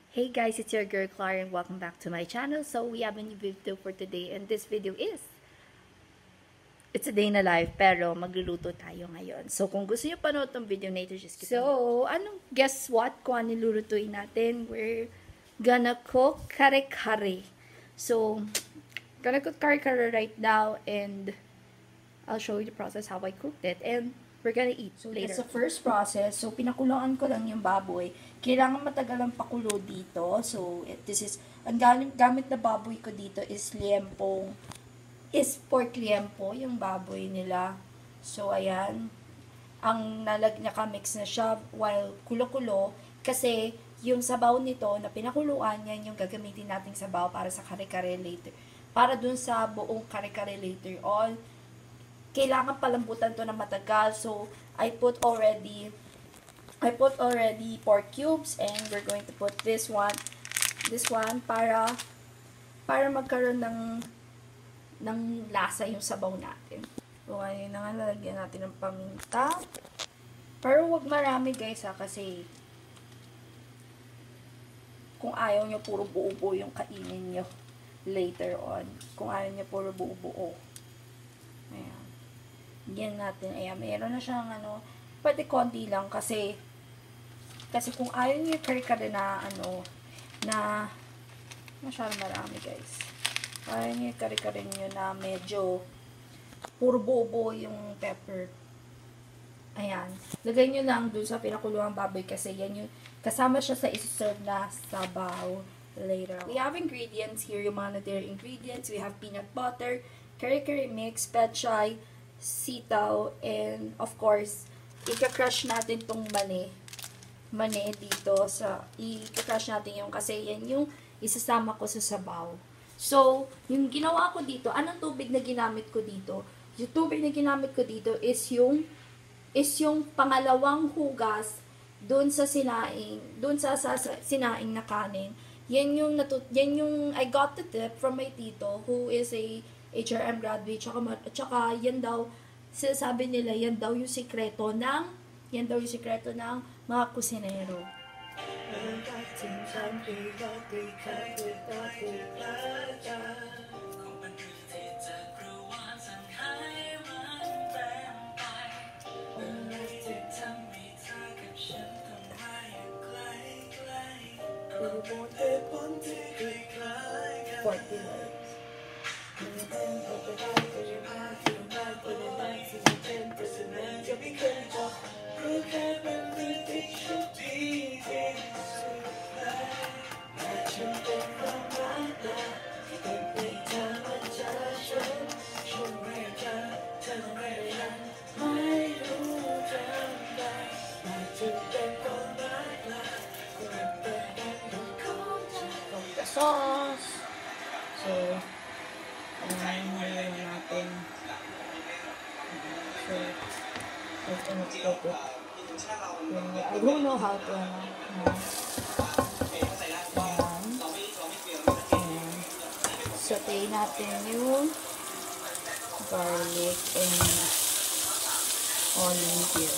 Hey guys, it's your girl Clara and welcome back to my channel. So we have a new video for today and this video is it's a day na life pero magluluto tayo ngayon. So kung gusto niyo panood tong video na ito, just guess what? Kung ano lulutuin natin? We're gonna cook kare-kare. So gonna cook kare-kare right now and I'll show you the process how I cooked it and we're gonna eat later. That's the first process. So, pinakuloan ko lang yung baboy. Kailangan matagal ang pakulo dito. So, ang gamit na baboy ko dito is pork liempo, yung baboy nila. So, ayan. Ang nakamix na siya while kulo-kulo. Kasi, yung sabaw nito na pinakuluan, yan yung gagamitin nating sabaw para sa kare-kare later. Para dun sa buong kare-kare later on. Kailangan palambutan to na matagal. So, I put already pork cubes and we're going to put this one para magkaroon ng lasa yung sabaw natin. So, ayun na nga, lalagyan natin ng paminta. Pero wag marami guys kasi kung ayaw nyo puro buo-buo yung kainin nyo later on. Kung ayaw nyo puro buo-buo. Ayan. Yan natin. Ayan, mayroon na siyang pwede konti lang kasi kung ayaw niyo kare-kare na na masyadong marami guys. Ayaw niyo kare-kare niyo na medyo puro buo-buo yung pepper. Ayan. Lagay niyo lang dun sa pinakuluang baboy kasi yan yung kasama siya sa isi-serve na sabaw later. We have ingredients here, yung mga natira ingredients. We have peanut butter, kare-kare mix, pechay, sitaw, and of course, i-crush natin tong mani dito i-crush natin yung kasi yan yung isasama ko sa sabaw. So, yung ginawa ko dito, anong tubig na ginamit ko dito? Yung tubig na ginamit ko dito is yung pangalawang hugas doon sa sinaing na kanin. Yan yung I got the tip from my tito who is a HRM graduate, tsaka yan daw, sinasabi nila, yan daw yung sikreto ng mga kusinero. Sauce. So, ayan natin. So, I don't know how to saute natin yung garlic and onion here.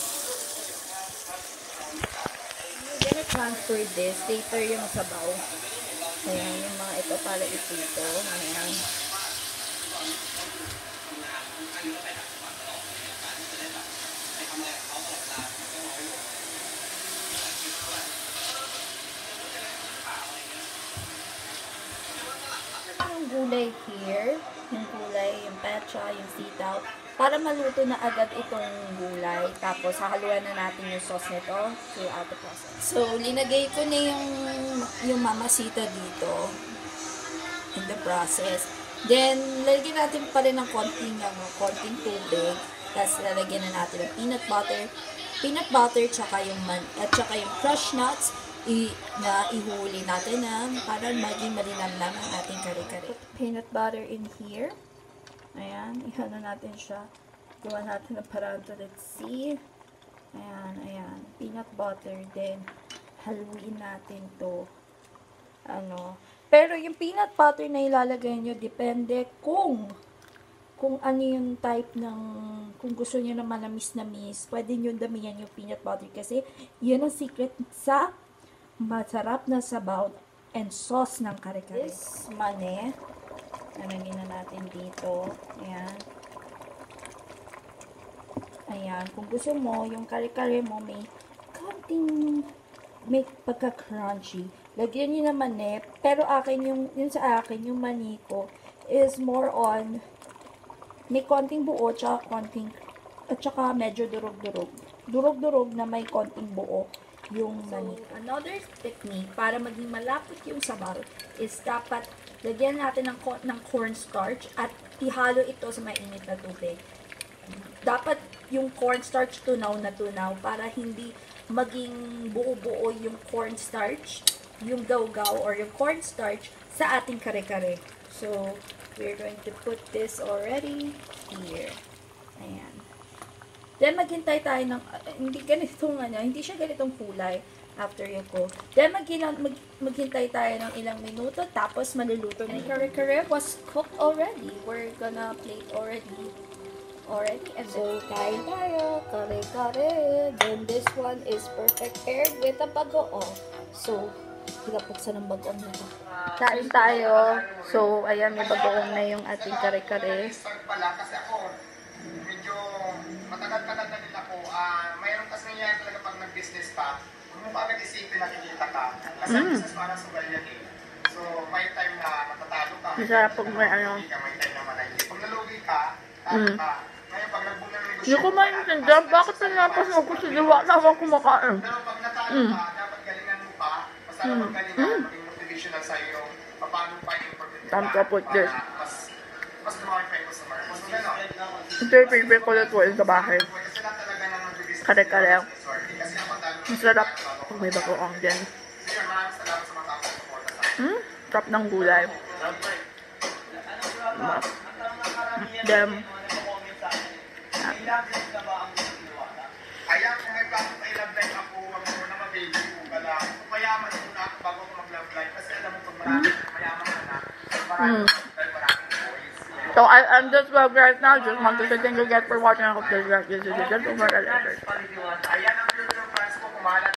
I'm gonna transfer this later yung sabaw. Ayan, yung mga ito para ito. Ayan. Yung gulay here, yung pecha, yung sitaw, para maluto na agad itong gulay. Tapos, hahaluan na natin yung sauce nito throughout the process. So, linagay ko na yung mamasita dito in the process. Then, lalagyan natin pa rin ng konting tubig. Tapos, lalagyan na natin ng peanut butter, tsaka yung crushed nuts, na ihuli natin para maging malinamnam ang ating kare-kare. Put peanut butter in here. Ayan, ihano natin siya. Gawa natin ng paraan to, let's see. Ayan, peanut butter, then haluin natin to. Pero yung peanut butter na ilalagay nyo, depende kung ano yung type kung gusto nyo na manamis-namis, pwede nyo damihan yung peanut butter kasi yun ang secret sa masarap na sabaw and sauce ng kare-kare. This mane, nalagyan na natin dito. Ayan. Ayan. Kung gusto mo, yung kare-kare mo may konting, may pagka-crunchy. Lagyan nyo naman pero akin yung sa akin, yung mani ko, is more on, may konting buo, tsaka medyo durog-durog. Durog-durog na may konting buo yung mani. So, another technique para maging malapot yung sabaw is dapat lagyan natin ng cornstarch at ihalo ito sa mainit na tubig. Dapat yung cornstarch tunaw na tunaw para hindi maging buo-buo yung cornstarch, yung gaw-gaw or yung cornstarch sa ating kare-kare. So, we're going to put this already here. Ayan. Then, maghintay tayo ng, hindi siya ganitong kulay after you cook. Then, maghintay tayo ng ilang minuto, tapos maluluto na yung kare-kare was cooked already. We're gonna plate already. And So, kain tayo, kare-kare. Then, this one is perfect paired with a bagoong. So, pinapuksan ng bagoong na ito. Kain tayo. So, ayan, may bagoong na yung ating kare-kare. Pala kasi ako, medyo matagal-tagal na din ako. Mayroon kasi nangyayari talaga pag nag-business ka, kung mo agad isipin nakikita ka. Kasi ang business parang sugal yan eh. So, may time na matatalo ka. Masarap pag may ano. May time naman na hindi. Pag nalugi ka, talo ka. Ngayon, pag nagbuo ng negosyo, Hindi ko maintindihan, bakit pinapas mo ko sa diwa na ako kumakain? pero pag natalo ka, dapat galingan mo pa. Basta pag galingan, maging motivational sa'yo, paano pa yung pag-galingan. Time to put this. Mas lumaki pa yung customer. Mas gano'n. Ito yung favorite ko na tuwin sa bahay. Kare-kare. Masarap pag may bagoong din. Sarap ng gulay. Dem. Kaya kung may plano pa i-love life ako, wag mo na mag-baby ko ka lang. Mayaman muna ako bago ako mag-love life. Kasi alam mo pag mayaman ka na, maraming boys. So, I'm just vlog right now. Just want to say thank you guys for watching. I hope this vlog is a good over. Ayan ang future plans ko, kumalat